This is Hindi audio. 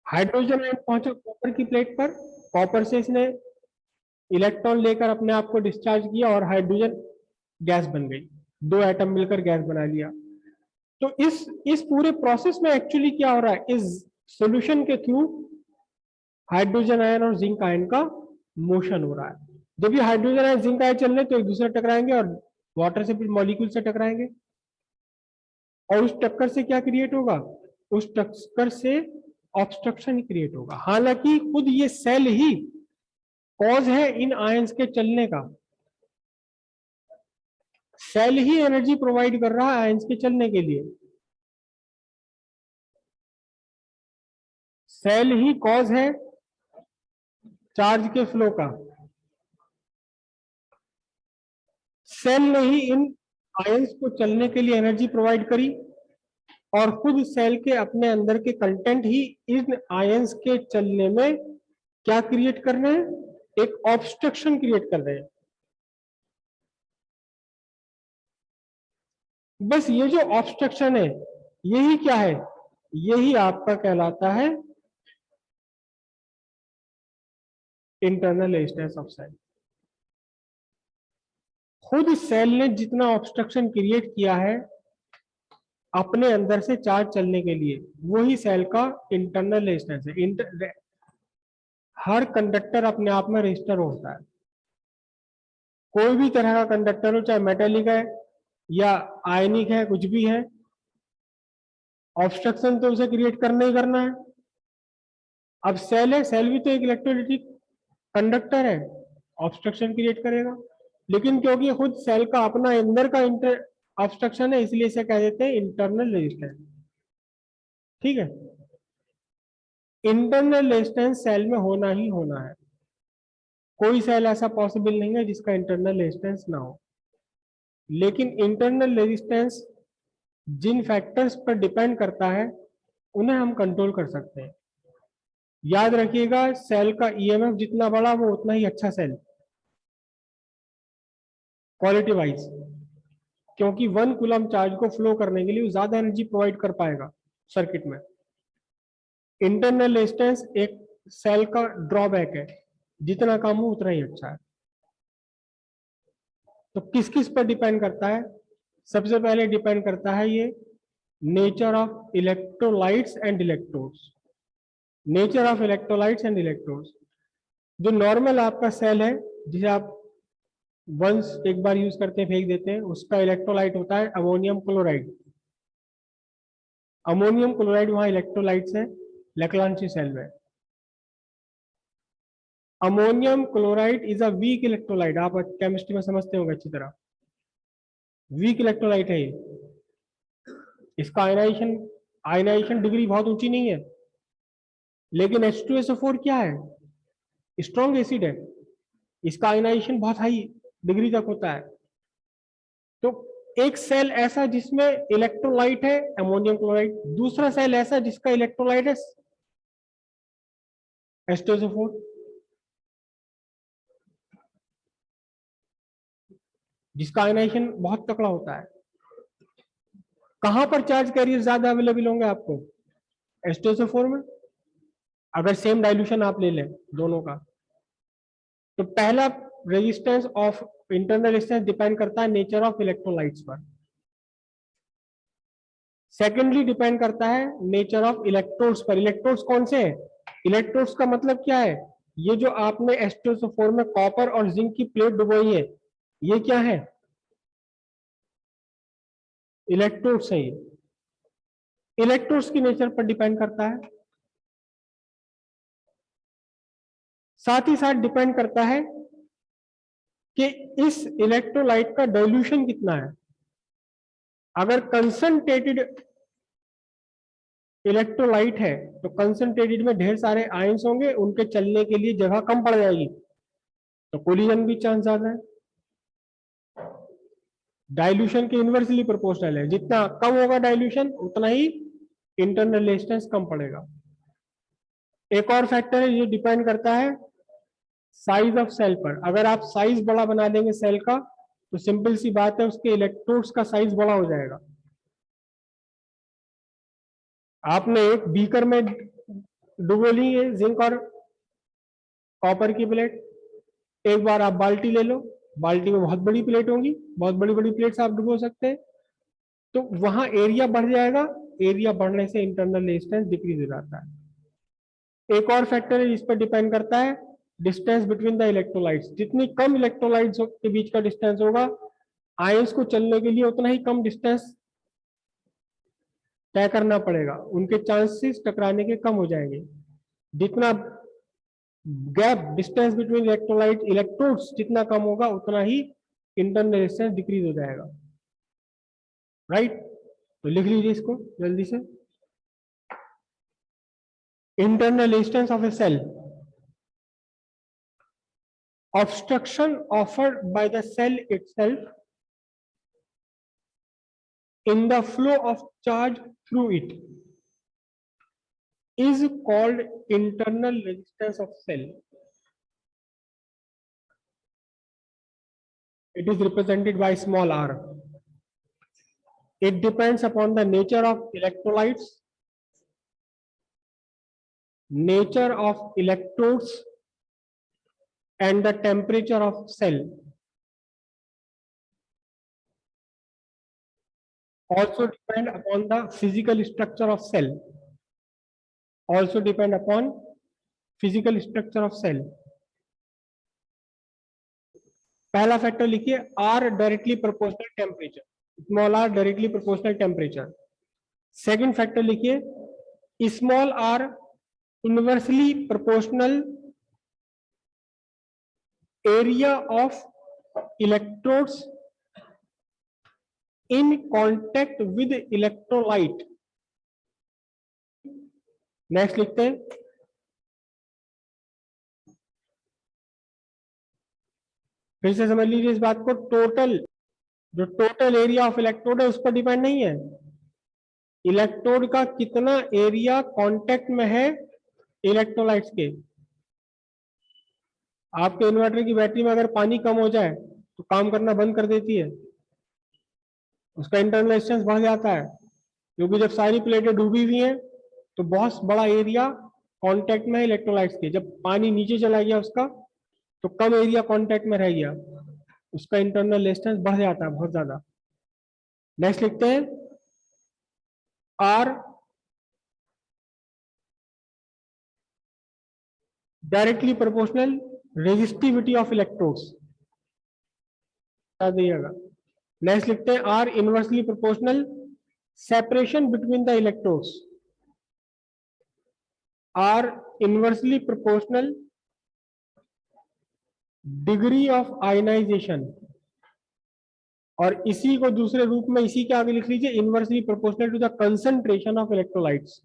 हाइड्रोजन आयन पहुंचा कॉपर की प्लेट पर, कॉपर से इसने इलेक्ट्रॉन लेकर अपने आप को डिस्चार्ज किया और हाइड्रोजन गैस बन गई, दो एटम मिलकर गैस बना लिया। तो इस पूरे प्रोसेस में एक्चुअली क्या हो रहा है, इस सॉल्यूशन के थ्रू हाइड्रोजन आयन और जिंक आयन का मोशन हो रहा है। जब ये हाइड्रोजन आयन जिंक आयन चल रहे तो एक दूसरे टकराएंगे और वाटर से मॉलिक्यूल से टकराएंगे, और उस टक्कर से क्या क्रिएट होगा, उस टक्कर से ऑब्स्ट्रक्शन क्रिएट होगा। हालांकि खुद ये सेल ही कॉज है इन आयंस के चलने का, सेल ही एनर्जी प्रोवाइड कर रहा है आयंस के चलने के लिए, सेल ही कॉज है चार्ज के फ्लो का, सेल ने ही इन आयंस को चलने के लिए एनर्जी प्रोवाइड करी, और खुद सेल के अपने अंदर के कंटेंट ही इन आयंस के चलने में क्या क्रिएट कर रहे हैं, एक ऑब्स्ट्रक्शन क्रिएट कर रहे हैं। बस ये जो ऑब्स्ट्रक्शन है यही क्या है, यही आपका कहलाता है इंटरनल रेजिस्टेंस ऑफ सेल। खुद सेल ने जितना ऑब्स्ट्रक्शन क्रिएट किया है अपने अंदर से चार्ज चलने के लिए, वही सेल का इंटरनल रेजिस्टेंस है। हर कंडक्टर अपने आप में रजिस्टर होता है, कोई भी तरह का कंडक्टर हो, चाहे मेटेलिक है या आयनिक है, कुछ भी है, ऑब्स्ट्रक्शन तो उसे क्रिएट करना ही करना है। अब सेल है, सेल भी तो एक इलेक्ट्रोलिटिक कंडक्टर है, ऑब्स्ट्रक्शन क्रिएट करेगा, लेकिन क्योंकि खुद सेल का अपना अंदर का इंटर ऑब्स्ट्रक्शन है, इसलिए इसे कह देते हैं इंटरनल रेजिस्टेंस। ठीक है, इंटरनल रेजिस्टेंस सेल में होना ही होना है, कोई सेल ऐसा पॉसिबल नहीं है जिसका इंटरनल रेजिस्टेंस ना हो। लेकिन इंटरनल रेजिस्टेंस जिन फैक्टर्स पर डिपेंड करता है उन्हें हम कंट्रोल कर सकते हैं। याद रखिएगा, सेल का ईएमएफ जितना बड़ा वो उतना ही अच्छा सेल, क्वालिटी वाइज, क्योंकि 1 कूलम चार्ज को फ्लो करने के लिए वो ज्यादा एनर्जी प्रोवाइड कर पाएगा सर्किट में। इंटरनल रेजिस्टेंस एक सेल का ड्रॉबैक है, जितना कम हो उतना ही अच्छा है। तो किस किस पर डिपेंड करता है, सबसे पहले डिपेंड करता है ये nature of electrolytes and electrodes, nature of electrolytes and electrodes. जो नॉर्मल आपका सेल है जिसे आप वंस एक बार यूज करते हैं फेंक देते हैं, उसका इलेक्ट्रोलाइट होता है अमोनियम क्लोराइड। अमोनियम क्लोराइड वहां इलेक्ट्रोलाइट्स है लेक्लांची सेल में। Ammonium chloride is a weak electrolyte, आप केमिस्ट्री में समझते होंगे अच्छी तरह, वीक इलेक्ट्रोलाइट है ये। इसका आयनाइजेशन डिग्री बहुत ऊंची नहीं है, लेकिन H2SO4 क्या है, स्ट्रॉन्ग एसिड है, इसका आयनाइजेशन बहुत हाई डिग्री तक होता है। तो एक सेल ऐसा जिसमें इलेक्ट्रोलाइट है अमोनियम क्लोराइड, दूसरा सेल ऐसा जिसका इलेक्ट्रोलाइट है H2SO4, जिसका आयनाइजेशन बहुत तकड़ा होता है। कहां पर चार्ज कैरियर ज्यादा अवेलेबल होंगे आपको, H2SO4 में, अगर सेम डाइल्यूशन आप ले लें दोनों का। तो पहला resistance of internal resistance depend करता है नेचर ऑफ इलेक्ट्रोलाइट्स पर। सेकेंडली डिपेंड करता है नेचर ऑफ इलेक्ट्रोड्स पर। इलेक्ट्रोड्स कौन से हैं, इलेक्ट्रोड्स का मतलब क्या है, ये जो आपने H2SO4 में कॉपर और जिंक की प्लेट डुबोई है, ये क्या है, इलेक्ट्रोड्स है। ये इलेक्ट्रोड्स की नेचर पर डिपेंड करता है, साथ ही साथ डिपेंड करता है कि इस इलेक्ट्रोलाइट का डाइल्यूशन कितना है। अगर कंसंट्रेटेड इलेक्ट्रोलाइट है तो कंसंट्रेटेड में ढेर सारे आयंस होंगे, उनके चलने के लिए जगह कम पड़ जाएगी, तो कोलिजन भी चांस ज्यादा है। डाइल्यूशन के इनवर्सली प्रोपोर्शनल है, जितना कम होगा डाइल्यूशन उतना ही इंटरनल रेजिस्टेंस कम पड़ेगा। एक और फैक्टर है, ये डिपेंड करता है साइज ऑफ सेल पर। अगर आप साइज बड़ा बना देंगे सेल का तो सिंपल सी बात है उसके इलेक्ट्रोड्स का साइज बड़ा हो जाएगा। आपने एक बीकर में डुबो लिए जिंक और कॉपर की प्लेट। एक बार आप बाल्टी ले लो, बाल्टी में बहुत बड़ी प्लेट होंगी, बहुत बड़ी बड़ी प्लेट्स आप डुबो सकते हैं, तो वहां एरिया बढ़ जाएगा। एरिया बढ़ने से इंटरनल रेजिस्टेंस डिक्रीज हो जाता है। एक और फैक्टर है जिस पर डिपेंड करता है, डिस्टेंस बिटवीन द इलेक्ट्रोलाइट्स। जितनी कम इलेक्ट्रोलाइट्स के बीच का डिस्टेंस होगा, आयंस को चलने के लिए उतना ही कम डिस्टेंस तय करना पड़ेगा, उनके चांसेस टकराने के कम हो जाएंगे। जितना gap distance between electrolyte electrodes जितना कम होगा, उतना ही इंटरनल रेजिस्टेंस डिक्रीज हो जाएगा। राइट, तो लिख लीजिए इसको जल्दी से। Internal resistance of a cell, obstruction offered by the cell itself in the flow of charge through it is called internal resistance of cell. It is represented by small r. It depends upon the nature of electrolytes, nature of electrodes, and the temperature of cell. Also depend upon the physical structure of cell. Also depend upon physical structure of cell. पहला फैक्टर लिखिए, R directly proportional temperature, small r directly proportional temperature. Second factor लिखिए, small r inversely proportional area of electrodes in contact with electrolyte. Next लिखते हैं, फिर से समझ लीजिए इस बात को, जो टोटल एरिया ऑफ इलेक्ट्रोड है उस पर डिपेंड नहीं है, इलेक्ट्रोड का कितना एरिया कांटेक्ट में है इलेक्ट्रोलाइट्स के। आपके इन्वर्टर की बैटरी में अगर पानी कम हो जाए तो काम करना बंद कर देती है, उसका इंटरनल रेजिस्टेंस बढ़ जाता है, क्योंकि जब सारी प्लेटें डूबी हुई हैं तो बहुत बड़ा एरिया कांटेक्ट में है इलेक्ट्रोलाइट्स के। जब पानी नीचे चला गया उसका, तो कम एरिया कांटेक्ट में रह गया, उसका इंटरनल रेजिस्टेंस बढ़ जाता है बहुत ज्यादा। नेक्स्ट लिखते हैं, R directly proportional resistivity of electrodes दिएगा। नेक्स्ट लिखते हैं, R inversely proportional separation between the electrodes. R inversely proportional degree of ionisation, और इसी को दूसरे रूप में इसी के आगे लिख लीजिए, inversely proportional to the concentration of electrolytes.